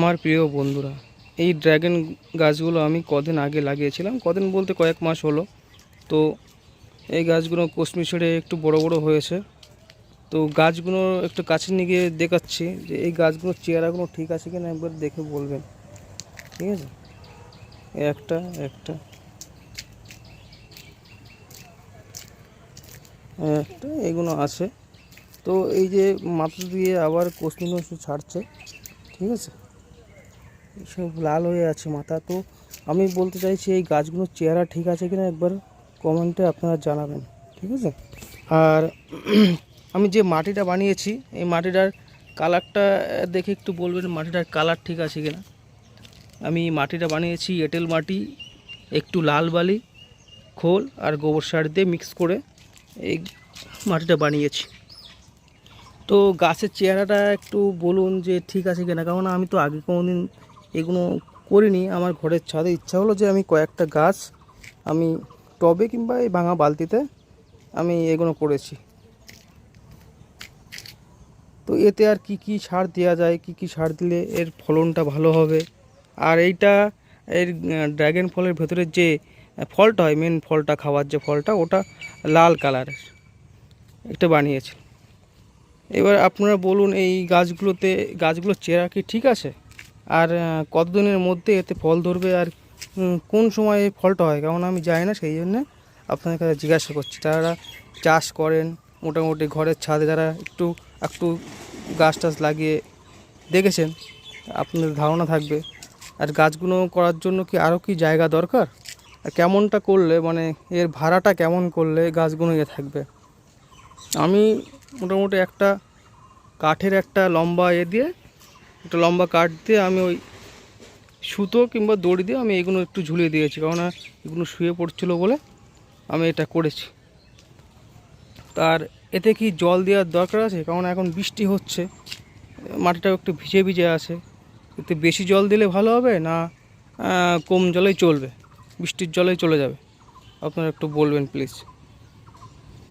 আমার প্রিয় বন্ধুরা, এই ড্রাগন গাছগুলো আমি কদিন আগে লাগিয়েছিলাম, কদিন বলতে কয়েক মাস হলো। তো এই গাছগুলো কচমি ছেড়ে একটু বড় বড় হয়েছে। তো গাছগুলো একটু কাছে নিয়ে গিয়ে দেখাচ্ছি যে এই গাছগুলোর চেহারাগুলো ঠিক আছে কিনা একবার দেখে বলবেন, ঠিক আছে? একটা একটা একটা এগুলো আছে। তো এই যে মাথা দিয়ে আবার কচমি ছাড়ছে, ঠিক আছে? সব লাল হয়ে আছে মাথা। তো আমি বলতে চাইছি এই গাছগুলোর চেহারা ঠিক আছে কিনা একবার কমেন্টে আপনারা জানাবেন, ঠিক আছে? আর আমি যে মাটিটা বানিয়েছি এই মাটিটার কালারটা দেখে একটু বলবেন মাটিটার কালার ঠিক আছে কিনা। আমি মাটিটা বানিয়েছি এঁটেল মাটি, একটু লাল বালি, খোল আর গোবর সার দিয়ে মিক্স করে এই মাটিটা বানিয়েছি। তো গাছের চেহারাটা একটু বলুন যে ঠিক আছে কিনা, কারণ আমি তো আগে কোনোদিন এগুলো করিনি। আমার ঘরের ছাদে ইচ্ছা হলো যে আমি কয়েকটা গাছ আমি টবে কিংবা এই ভাঙা বালতিতে আমি এগুলো করেছি। তো এতে আর কি কি সার দেওয়া যায়, কি কি সার দিলে এর ফলনটা ভালো হবে। আর এইটা এর ড্রাগন ফলের ভেতরের যে ফলটা হয়, মেন ফলটা খাওয়ার যে ফলটা, ওটা লাল কালারের এটা বানিয়েছি। এবার আপনারা বলুন এই গাছগুলোর চেহারা কি ঠিক আছে, আর কতদিনের মধ্যে এতে ফল ধরবে, আর কোন সময় এই ফলটা হয়, কারণ আমি জানি না, সেই জন্য আপনাদের কাছে জিজ্ঞাসা করছি। যারা চাষ করেন মোটামুটি ঘরের ছাদে, যারা একটু একটু গাছ টাছ লাগিয়ে দেখেছেন, আপনাদের ধারণা থাকবে। আর গাছগুলো করার জন্য কি আরও কি জায়গা দরকার, আর কেমনটা করলে মানে এর ভাড়াটা কেমন করলে গাছগুলো থাকবে। আমি মোটামুটি একটা কাঠের একটা লম্বা দিয়ে, একটা লম্বা কাঠ দিয়ে আমি ওই সুতো কিংবা দড়ি দিয়ে আমি এগুলো একটু ঝুলিয়ে দিয়েছি, কারণ এগুলো শুয়ে পড়ছিলো বলে আমি এটা করেছি। তার এতে কি জল দেওয়ার দরকার আছে, কারণ এখন বৃষ্টি হচ্ছে, মাটিটাও একটু ভিজে ভিজে আছে। এতে বেশি জল দিলে ভালো হবে না কম জলেই চলবে, বৃষ্টির জলেই চলে যাবে? আপনারা একটু বলবেন প্লিজ।